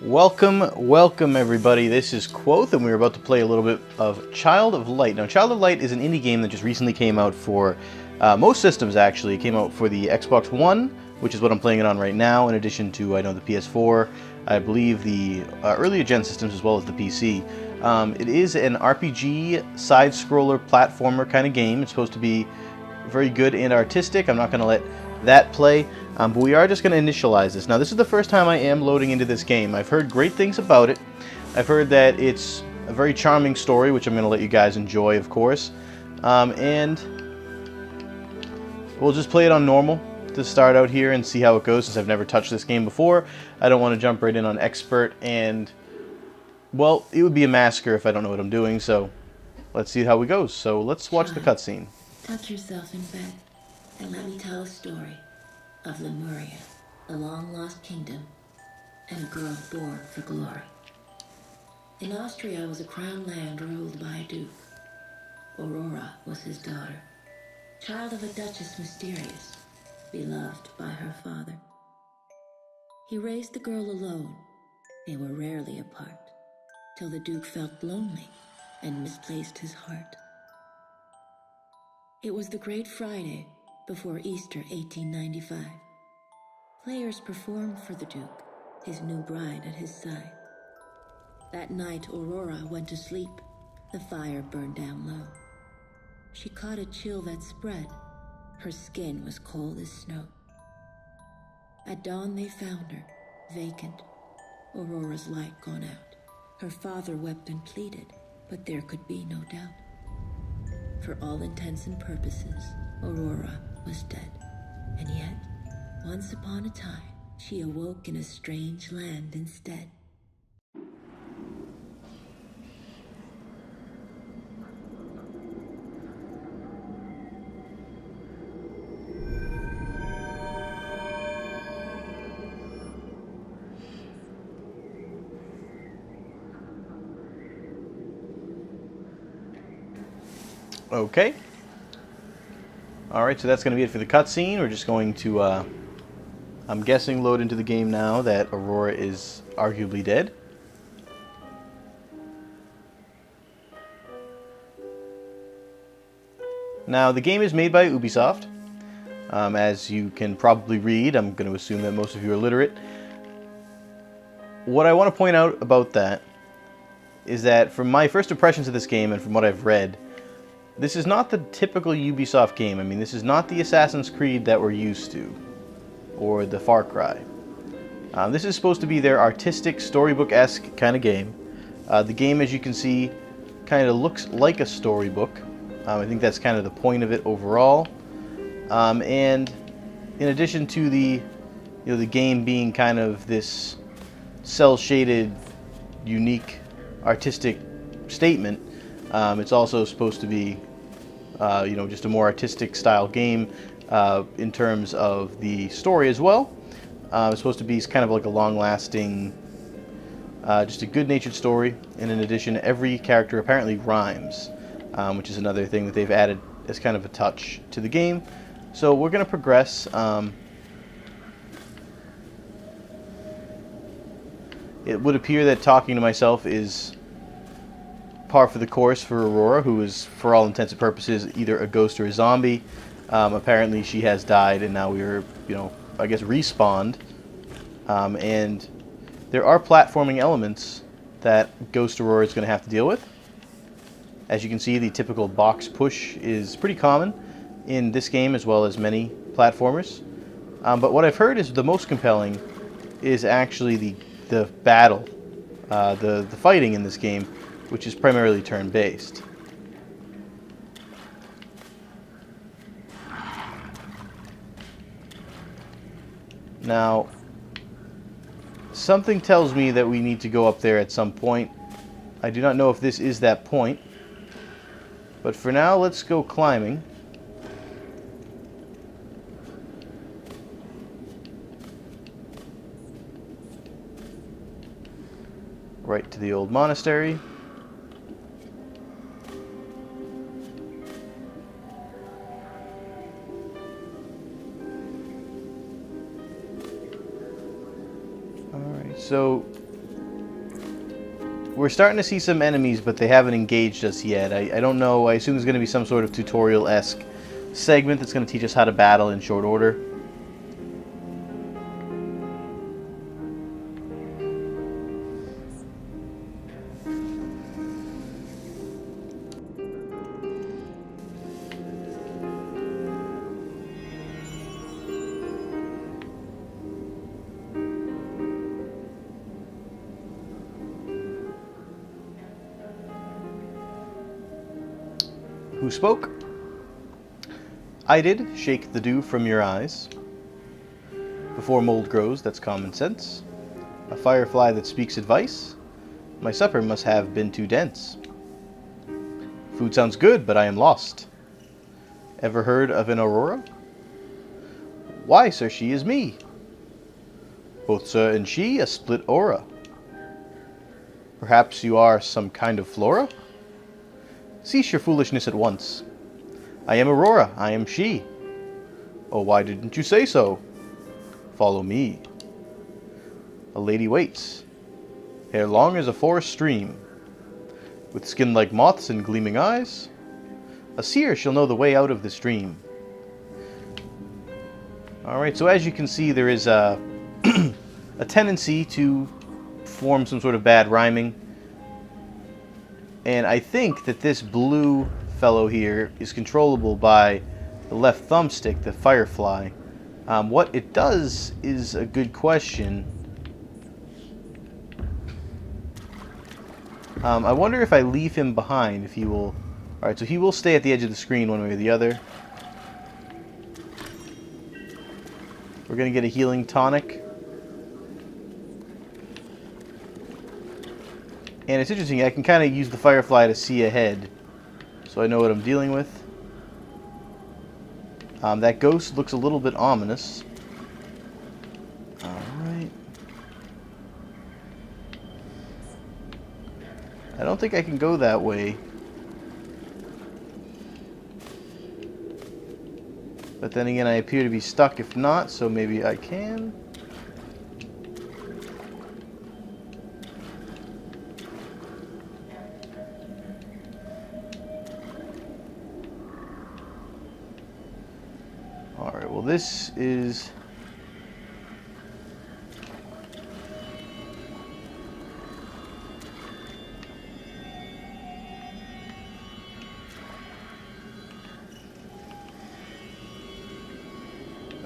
Welcome everybody. This is Quoth, and we're about to play a little bit of Child of Light. Now, Child of Light is an indie game that just recently came out for most systems, actually. It came out for the Xbox One, which is what I'm playing it on right now, in addition to, I know, the PS4, I believe the earlier gen systems, as well as the PC. It is an RPG, side-scroller, platformer kind of game. It's supposed to be very good and artistic. I'm not going to let that play, but we are just going to initialize this. Now, this is the first time I am loading into this game. I've heard great things about it. I've heard that it's a very charming story, which I'm going to let you guys enjoy, of course. And we'll just play it on normal to start out here and see how it goes, since I've never touched this game before. I don't want to jump right in on expert, and, well, it would be a massacre if I don't know what I'm doing, so let's see how it goes. So let's watch the cutscene. Tuck yourself in bed and let me tell a story of Lemuria, a long-lost kingdom, and a girl born for glory. In Austria was a crown land ruled by a duke. Aurora was his daughter, child of a duchess mysterious, beloved by her father. He raised the girl alone. They were rarely apart, till the duke felt lonely and misplaced his heart. It was the Great Friday before Easter 1895. Players performed for the Duke, his new bride at his side. That night, Aurora went to sleep. The fire burned down low. She caught a chill that spread. Her skin was cold as snow. At dawn they found her, vacant, Aurora's light gone out. Her father wept and pleaded, but there could be no doubt. For all intents and purposes, Aurora was dead. And yet, once upon a time, she awoke in a strange land instead. Okay. Alright, so that's going to be it for the cutscene. We're just going to, I'm guessing, load into the game now that Aurora is arguably dead. Now, the game is made by Ubisoft. As you can probably read, I'm going to assume that most of you are literate. What I want to point out about that is that from my first impressions of this game and from what I've read, this is not the typical Ubisoft game. I mean, this is not the Assassin's Creed that we're used to, or the Far Cry. This is supposed to be their artistic, storybook-esque kind of game. The game, as you can see, kind of looks like a storybook. I think that's kind of the point of it overall. And in addition to the game being kind of this cel-shaded, unique, artistic statement, it's also supposed to be, just a more artistic style game in terms of the story as well. It's supposed to be kind of like a long-lasting, just a good-natured story. And in addition, every character apparently rhymes, which is another thing that they've added as kind of a touch to the game. So we're going to progress. It would appear that talking to myself is par for the course for Aurora, who is, for all intents and purposes, either a ghost or a zombie. Apparently she has died, and now we're, I guess, respawned. And there are platforming elements that Ghost Aurora is going to have to deal with. As you can see, the typical box push is pretty common in this game, as well as many platformers. But what I've heard is the most compelling is actually the battle, the fighting in this game, which is primarily turn-based. Now, something tells me that we need to go up there at some point. I do not know if this is that point, but for now, let's go climbing. Right to the old monastery. So we're starting to see some enemies, but they haven't engaged us yet. I don't know. I assume there's going to be some sort of tutorial-esque segment that's going to teach us how to battle in short order. Who spoke? I did. Shake the dew from your eyes. Before mold grows, that's common sense. A firefly that speaks advice. My supper must have been too dense. Food sounds good, but I am lost. Ever heard of an aurora? Why, sir, she is me. Both sir and she a split aura. Perhaps you are some kind of flora? Cease your foolishness at once. I am Aurora, I am she. Oh, why didn't you say so? Follow me. A lady waits. Hair long as a forest stream. With skin like moths and gleaming eyes. A seer shall know the way out of this dream. Alright, so as you can see, there is a tendency to form some sort of bad rhyming. And I think that this blue fellow here is controllable by the left thumbstick, the Firefly. What it does is a good question. I wonder if I leave him behind, if he will... Alright, so he will stay at the edge of the screen one way or the other. We're going to get a healing tonic. And it's interesting, I can kind of use the Firefly to see ahead, so I know what I'm dealing with. That ghost looks a little bit ominous. Alright. I don't think I can go that way. But then again, I appear to be stuck if not, so maybe I can. Alright, well this is...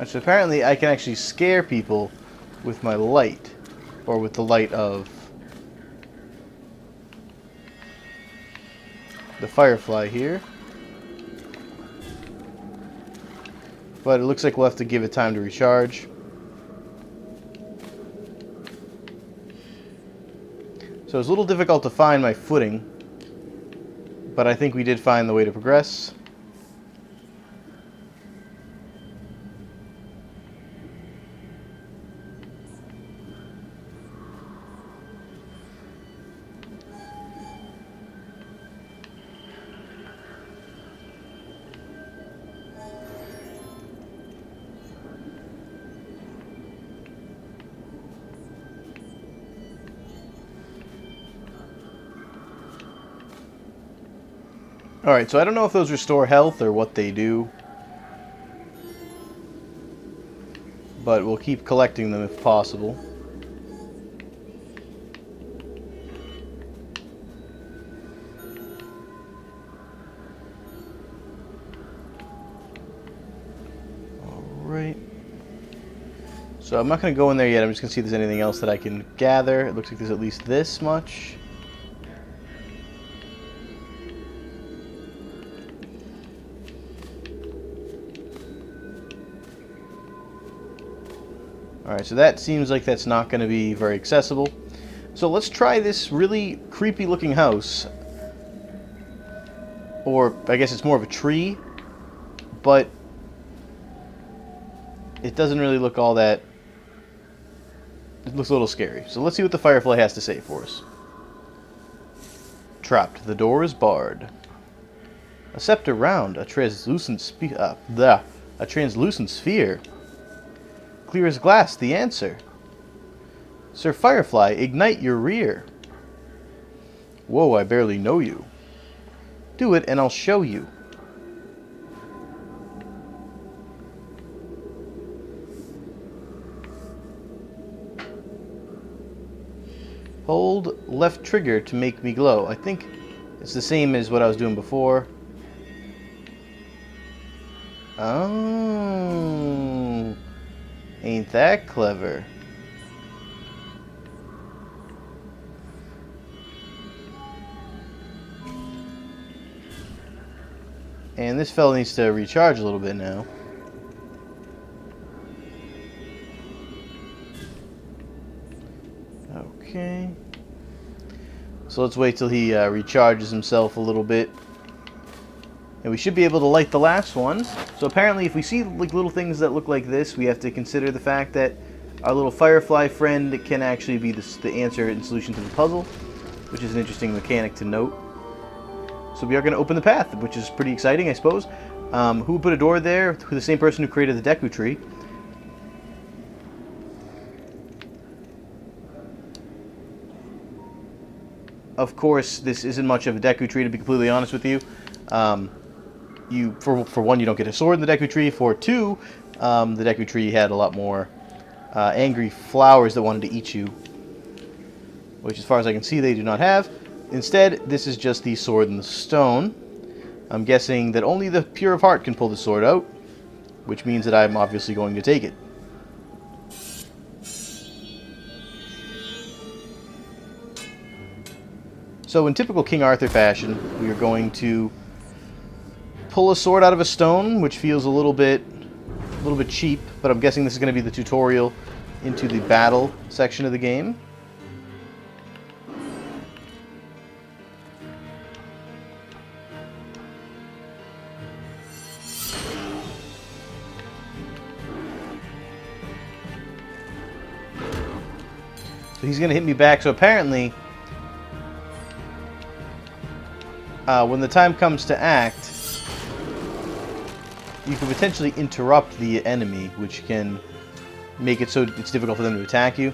So apparently I can actually scare people with my light, or with the light of the Firefly here. But it looks like we'll have to give it time to recharge. So it's a little difficult to find my footing, but I think we did find the way to progress. Alright, so I don't know if those restore health or what they do. But we'll keep collecting them if possible. Alright. So I'm not going to go in there yet, I'm just going to see if there's anything else that I can gather. It looks like there's at least this much. Alright, so that seems like that's not going to be very accessible. So let's try this really creepy looking house. Or, I guess it's more of a tree. But it doesn't really look all that... It looks a little scary. So let's see what the Firefly has to say for us. Trapped. The door is barred. A scepter round. A translucent sphere. Clear as glass, the answer. Sir Firefly, ignite your rear. Whoa, I barely know you. Do it and I'll show you. Hold left trigger to make me glow. I think it's the same as what I was doing before. Oh, ain't that clever? And this fella needs to recharge a little bit now. Okay. So let's wait till he recharges himself a little bit. And we should be able to light the last one. So apparently if we see like little things that look like this, we have to consider the fact that our little Firefly friend can actually be the answer and solution to the puzzle, which is an interesting mechanic to note. So we are going to open the path, which is pretty exciting, I suppose. Who put a door there? The same person who created the Deku tree. Of course, this isn't much of a Deku tree, to be completely honest with you. For one, you don't get a sword in the Deku tree. For two, the Deku tree had a lot more angry flowers that wanted to eat you, which, as far as I can see, they do not have. Instead, this is just the sword and the stone. I'm guessing that only the pure of heart can pull the sword out, which means that I'm obviously going to take it. So in typical King Arthur fashion, we are going to pull a sword out of a stone, which feels a little bit cheap, but I'm guessing this is going to be the tutorial into the battle section of the game. So he's going to hit me back. So apparently, when the time comes to act, you can potentially interrupt the enemy, which can make it so it's difficult for them to attack you.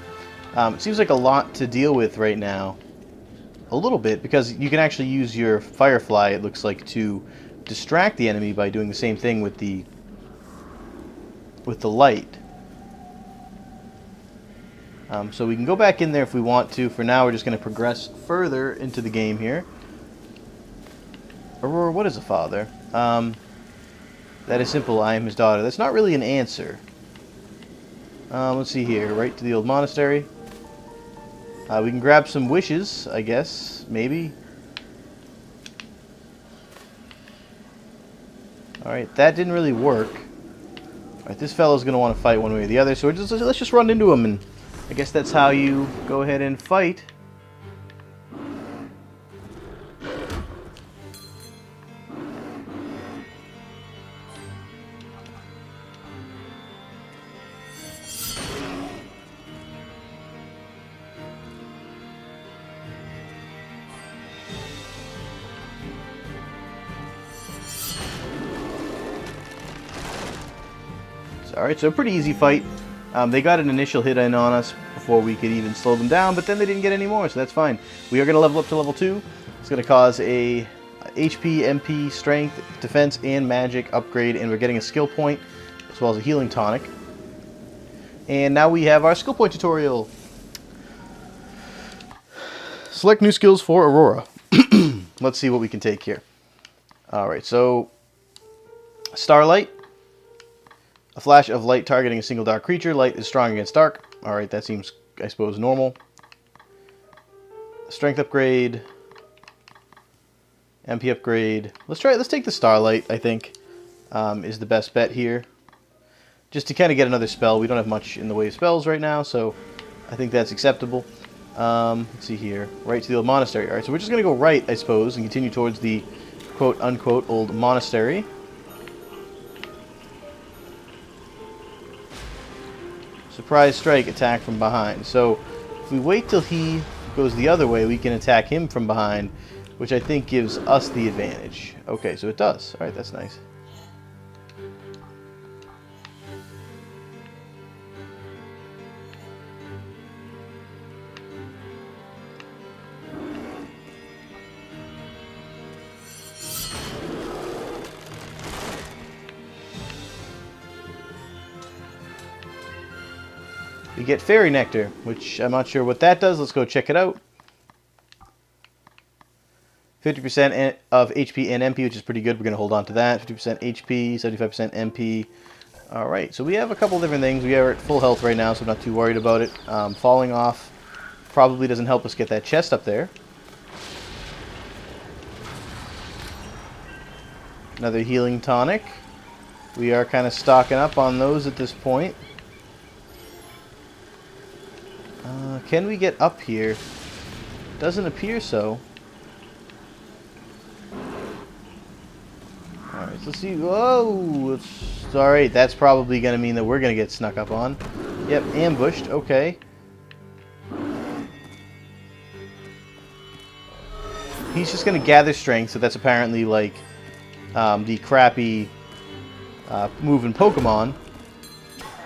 It seems like a lot to deal with right now. A little bit, because you can actually use your Firefly, it looks like, to distract the enemy by doing the same thing with the light. So we can go back in there if we want to. For now, we're just going to progress further into the game here. Aurora, what is a father? That is simple. I am his daughter. That's not really an answer. Let's see here. Right to the old monastery. We can grab some wishes, I guess. Maybe. Alright, that didn't really work. Alright, this fellow's going to want to fight one way or the other, so let's just run into him, and I guess that's how you go ahead and fight. Alright, so a pretty easy fight. They got an initial hit in on us before we could even slow them down, but then they didn't get any more, so that's fine. We are going to level up to level 2. It's going to cause a HP, MP, Strength, Defense, and Magic upgrade, and we're getting a skill point, as well as a healing tonic. And now we have our skill point tutorial. Select new skills for Aurora. Let's see what we can take here. Alright, so Starlight. A flash of light targeting a single dark creature. Light is strong against dark. Alright, that seems, I suppose, normal. Strength upgrade. MP upgrade. Let's take the Starlight, I think, is the best bet here. Just to kind of get another spell. We don't have much in the way of spells right now, so I think that's acceptable. Let's see here. Right to the old monastery. Alright, so we're just going to go right, I suppose, and continue towards the quote-unquote old monastery. Surprise strike, attack from behind. So if we wait till he goes the other way, we can attack him from behind, which I think gives us the advantage. Okay, so it does. Alright, that's nice. We get Fairy Nectar, which I'm not sure what that does. Let's go check it out. 50% of HP and MP, which is pretty good. We're going to hold on to that. 50% HP, 75% MP. Alright, so we have a couple different things. We are at full health right now, so I'm not too worried about it. Falling off probably doesn't help us get that chest up there. Another healing tonic. We are kind of stocking up on those at this point. Can we get up here? Doesn't appear so. Alright, so let's see. Whoa! Alright, that's probably going to mean that we're going to get snuck up on. Yep, ambushed. Okay. He's just going to gather strength, so that's apparently like the crappy moving Pokemon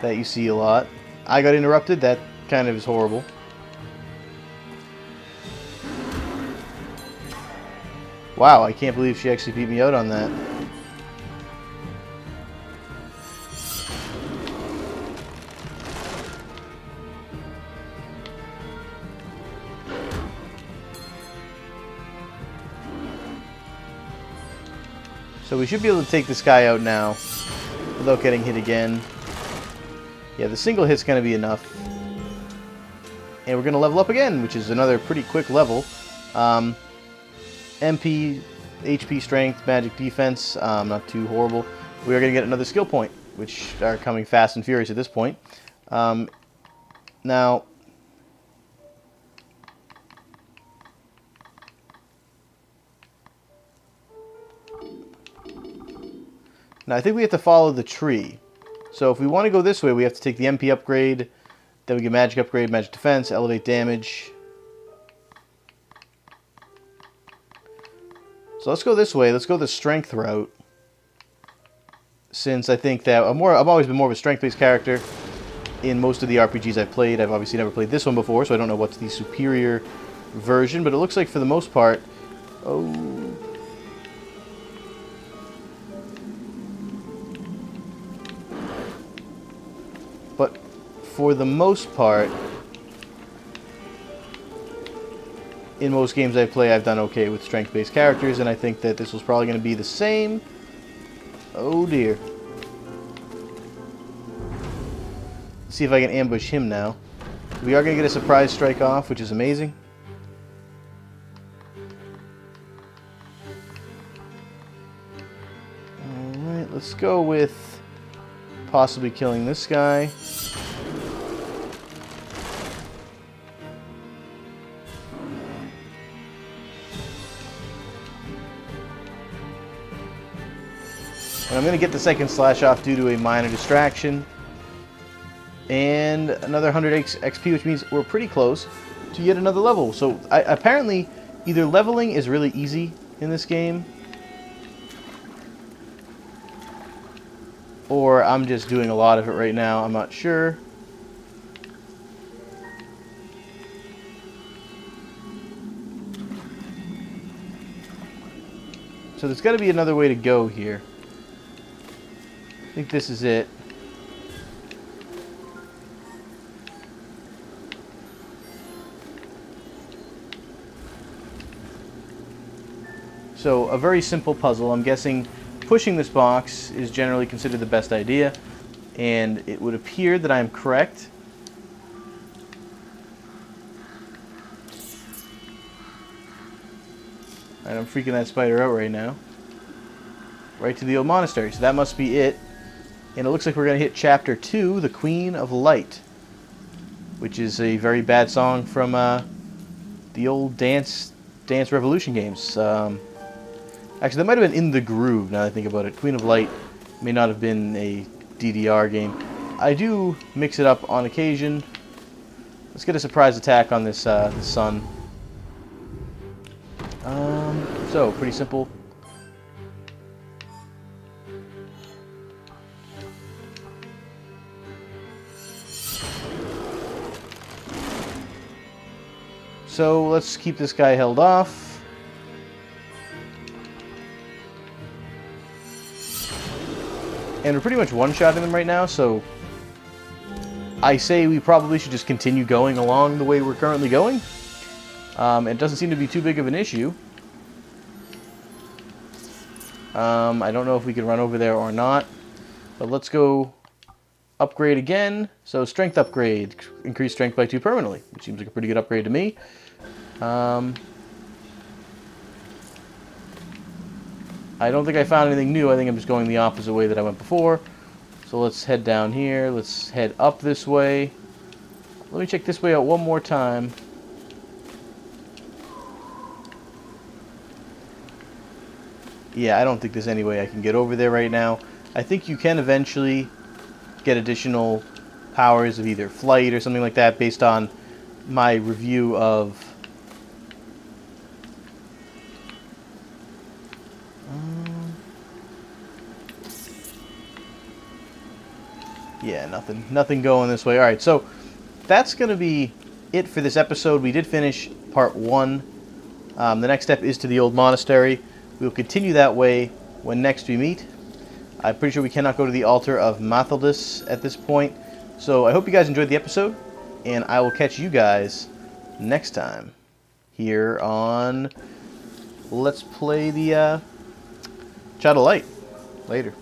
that you see a lot. I got interrupted. That kind of is horrible. Wow, I can't believe she actually beat me out on that. So we should be able to take this guy out now without getting hit again. Yeah, the single hit's going to be enough. And we're going to level up again, which is another pretty quick level. MP, HP, Strength, Magic, Defense, not too horrible. We are going to get another skill point, which are coming fast and furious at this point. Now, I think we have to follow the tree. So if we want to go this way, we have to take the MP upgrade, then we get Magic upgrade, Magic Defense, Elevate Damage. So let's go this way. Let's go the Strength route. Since I think that I've always been more of a Strength-based character in most of the RPGs I've played. I've obviously never played this one before, so I don't know what's the superior version, but it looks like for the most part... Oh... But for the most part, in most games I play, I've done okay with strength-based characters, and I think that this was probably going to be the same. Oh dear. Let's see if I can ambush him now. We are going to get a surprise strike off, which is amazing. Alright, let's go with possibly killing this guy. And I'm going to get the second slash off due to a minor distraction. And another 100 XP, which means we're pretty close to yet another level. So apparently, either leveling is really easy in this game, or I'm just doing a lot of it right now. I'm not sure. So there's got to be another way to go here. I think this is it. So a very simple puzzle. I'm guessing pushing this box is generally considered the best idea, and it would appear that I am correct. And I'm freaking that spider out right now. Right to the old monastery, so that must be it. And it looks like we're going to hit Chapter 2, The Queen of Light, which is a very bad song from the old Dance Revolution games. Actually, that might have been In the Groove, now that I think about it. Queen of Light may not have been a DDR game. I do mix it up on occasion. Let's get a surprise attack on this, this sun. So, pretty simple. So, let's keep this guy held off. And we're pretty much one-shotting them right now, so I say we probably should just continue going along the way we're currently going. It doesn't seem to be too big of an issue. I don't know if we can run over there or not, but let's go upgrade again. So strength upgrade, increase strength by 2 permanently, which seems like a pretty good upgrade to me. I don't think I found anything new. I think I'm just going the opposite way that I went before. So let's head down here. Let's head up this way. Let me check this way out one more time. Yeah, I don't think there's any way I can get over there right now. I think you can eventually get additional powers of either flight or something like that based on my review of... yeah, nothing going this way. Alright, so that's going to be it for this episode. We did finish part 1. The next step is to the old monastery. We'll continue that way when next we meet. I'm pretty sure we cannot go to the altar of Mathildus at this point. So I hope you guys enjoyed the episode, and I will catch you guys next time here on Let's Play the Child of Light. Later.